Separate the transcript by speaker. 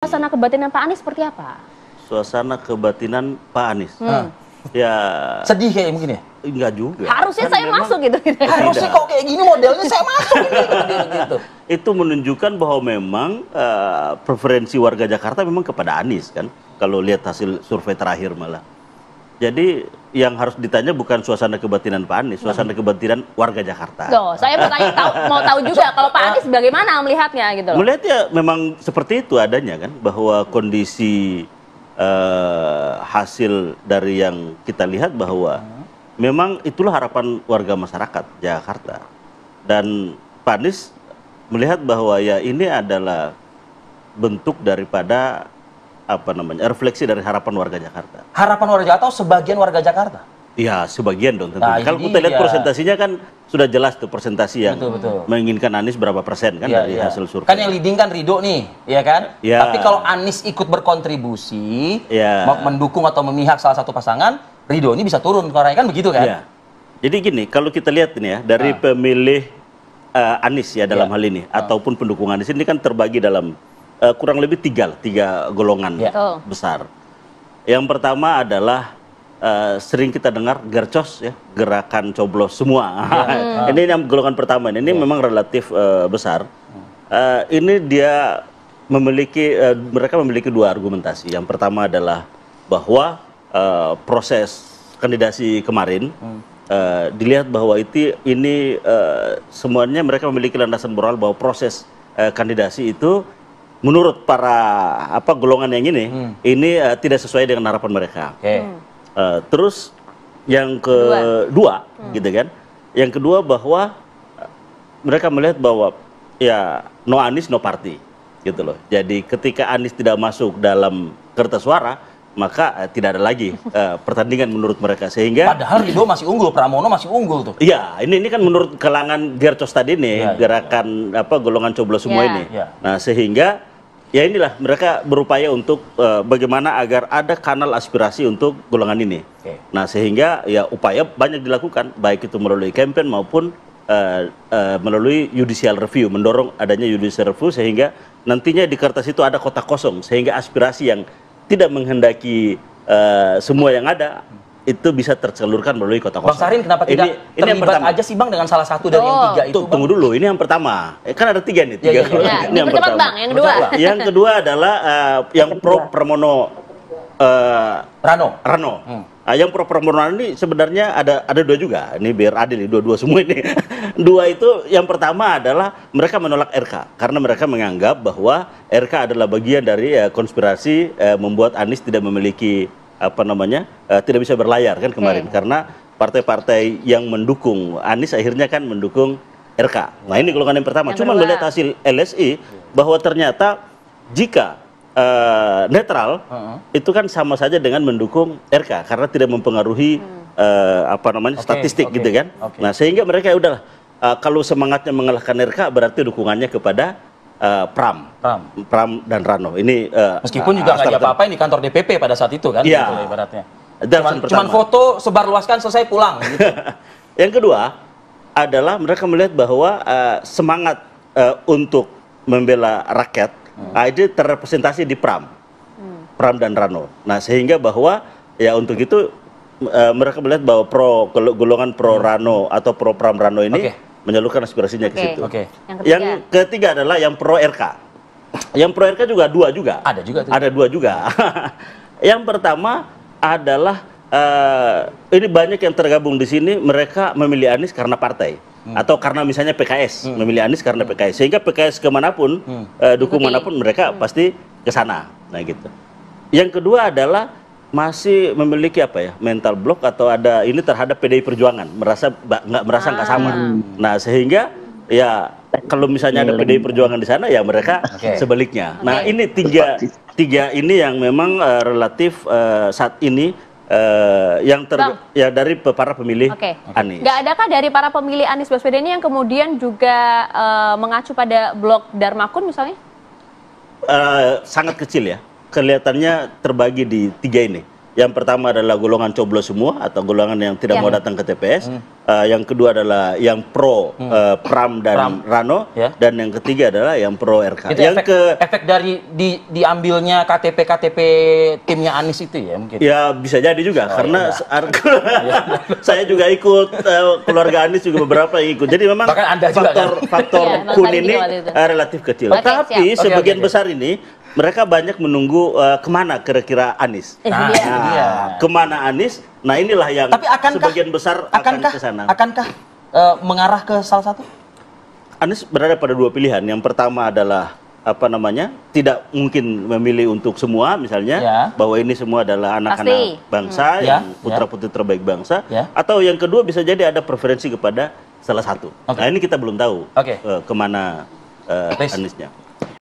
Speaker 1: Suasana kebatinan Pak Anies seperti apa?
Speaker 2: Suasana kebatinan Pak Aniis. Ya
Speaker 3: sedih kayak mungkin ya?
Speaker 2: enggak juga.
Speaker 1: Harusnya
Speaker 2: Kan
Speaker 1: saya masuk gitu.
Speaker 3: Harusnya kok kayak gini modelnya saya masuk gitu.
Speaker 2: Itu menunjukkan bahwa memang preferensi warga Jakarta memang kepada Anies kan. Kalau lihat hasil survei terakhir malah. Jadi yang harus ditanya bukan suasana kebatinan Pak Anies, suasana kebatinan warga Jakarta.
Speaker 1: Loh, saya mau tahu juga kalau Pak Anies bagaimana melihatnya gitu loh.
Speaker 2: Melihatnya memang seperti itu adanya kan, bahwa kondisi hasil dari yang kita lihat bahwa memang itulah harapan warga masyarakat Jakarta. Dan Pak Anies melihat bahwa ya ini adalah bentuk daripada refleksi dari harapan warga Jakarta.
Speaker 3: Harapan warga Jakarta atau sebagian warga Jakarta?
Speaker 2: Ya, sebagian dong tentu.
Speaker 3: Nah,
Speaker 2: kalau kita lihat persentasinya kan sudah jelas tuh persentasi yang
Speaker 3: betul.
Speaker 2: menginginkan Anies berapa persen kan dari hasil survei.
Speaker 3: Kan yang leading kan Ridho nih, ya kan?
Speaker 2: Ya.
Speaker 3: Tapi kalau Anies ikut berkontribusi,
Speaker 2: Ya.
Speaker 3: mendukung atau memihak salah satu pasangan, Ridho ini bisa turun ke orangnya kan begitu kan?
Speaker 2: Ya. Jadi gini, kalau kita lihat ini ya dari pemilih Anies ya dalam hal ini ataupun pendukung Anies ini kan terbagi dalam kurang lebih tiga golongan besar. Yang pertama adalah sering kita dengar gercos ya, gerakan coblos semua. Ini yang golongan pertama ini memang relatif besar. Ini dia mereka memiliki dua argumentasi. Yang pertama adalah bahwa proses kandidasi kemarin dilihat bahwa ini semuanya mereka memiliki landasan moral bahwa proses kandidasi itu menurut para golongan yang ini tidak sesuai dengan harapan mereka. Terus yang kedua, gitu kan? Yang kedua bahwa mereka melihat bahwa ya no Anies no party, gitu loh. Jadi ketika Anies tidak masuk dalam kertas suara, maka tidak ada lagi pertandingan menurut mereka, sehingga
Speaker 3: padahal Ridho masih unggul, Pramono masih unggul tuh.
Speaker 2: Iya, ini kan menurut kalangan gercos tadi nih, gerakan golongan coblos semua ini. Nah, sehingga ya inilah mereka berupaya untuk bagaimana agar ada kanal aspirasi untuk golongan ini. Nah, sehingga ya upaya banyak dilakukan, baik itu melalui campaign maupun melalui judicial review, mendorong adanya judicial review sehingga nantinya di kertas itu ada kotak kosong, sehingga aspirasi yang tidak menghendaki semua yang ada itu bisa tersalurkan melalui kotak kosong.
Speaker 3: Bang Sarin kenapa tidak terlibat aja sih Bang dengan salah satu dari yang tiga itu?
Speaker 2: Tunggu dulu, ini yang pertama. Kan ada tiga nih, tiga.
Speaker 1: Ini yang pertama. Bang, yang kedua.
Speaker 2: Yang kedua adalah yang pro Pramono Rano. Yang pro Pramono ini sebenarnya ada dua juga. Ini biar adil, dua semua ini. Dua itu yang pertama adalah mereka menolak RK karena mereka menganggap bahwa RK adalah bagian dari konspirasi membuat Anies tidak memiliki tidak bisa berlayar kan kemarin karena partai-partai yang mendukung Anies akhirnya kan mendukung RK. Nah, ini golongan yang pertama. Cuma melihat hasil LSI bahwa ternyata jika netral itu kan sama saja dengan mendukung RK karena tidak mempengaruhi statistik gitu kan. Nah, sehingga mereka ya udahlah kalau semangatnya mengalahkan RK berarti dukungannya kepada Pram dan Rano. Ini
Speaker 3: meskipun juga nggak diapa-apain di kantor DPP pada saat itu kan,
Speaker 2: ya,
Speaker 3: gitu, ibaratnya.
Speaker 2: Cuman
Speaker 3: foto sebarluaskan selesai pulang. Gitu.
Speaker 2: Yang kedua adalah mereka melihat bahwa semangat untuk membela rakyat itu terrepresentasi di Pram dan Rano. Nah, sehingga bahwa ya untuk itu mereka melihat bahwa golongan pro Rano atau pro Pram Rano ini menyalurkan aspirasinya ke situ. Yang ketiga adalah yang pro RK. Yang pro RK juga dua juga. Ada dua juga. Yang pertama adalah ini banyak yang tergabung di sini, mereka memilih Anies karena partai atau karena misalnya PKS memilih Anies karena PKS, sehingga PKS kemanapun dukung manapun mereka pasti ke sana. Nah, gitu. Yang kedua adalah masih memiliki mental block atau ada ini terhadap PDI Perjuangan, merasa nggak sama. Nah, sehingga ya kalau misalnya ada PDI Perjuangan di sana ya mereka sebaliknya. Nah, ini tiga ini yang memang relatif saat ini dari para pemilih Anies.
Speaker 1: Nggak adakah dari para pemilih Anies Baswedan ini yang kemudian juga mengacu pada blok Darmakun misalnya?
Speaker 2: Sangat kecil ya. Kelihatannya terbagi di tiga ini. Yang pertama adalah golongan coblos semua atau golongan yang tidak mau datang ke TPS. Yang kedua adalah yang pro Pram dan Rano. Dan yang ketiga adalah yang pro RK.
Speaker 3: Itu efek dari diambilnya KTP timnya Anies itu ya mungkin?
Speaker 2: Ya bisa jadi juga karena saya juga ikut, keluarga Anies juga beberapa yang ikut. Jadi memang faktor kun ini relatif kecil. Tapi sebagian besar ini mereka banyak menunggu kemana kira-kira Anies. Kemana Anies? Nah inilah yang sebagian besar akan ke sana.
Speaker 3: Akankah mengarah ke salah satu?
Speaker 2: Anies berada pada dua pilihan. Yang pertama adalah tidak mungkin memilih untuk semua, misalnya bahwa ini semua adalah anak-anak bangsa, yang putra-putri terbaik bangsa. Atau yang kedua bisa jadi ada preferensi kepada salah satu. Nah ini kita belum tahu kemana Aniesnya.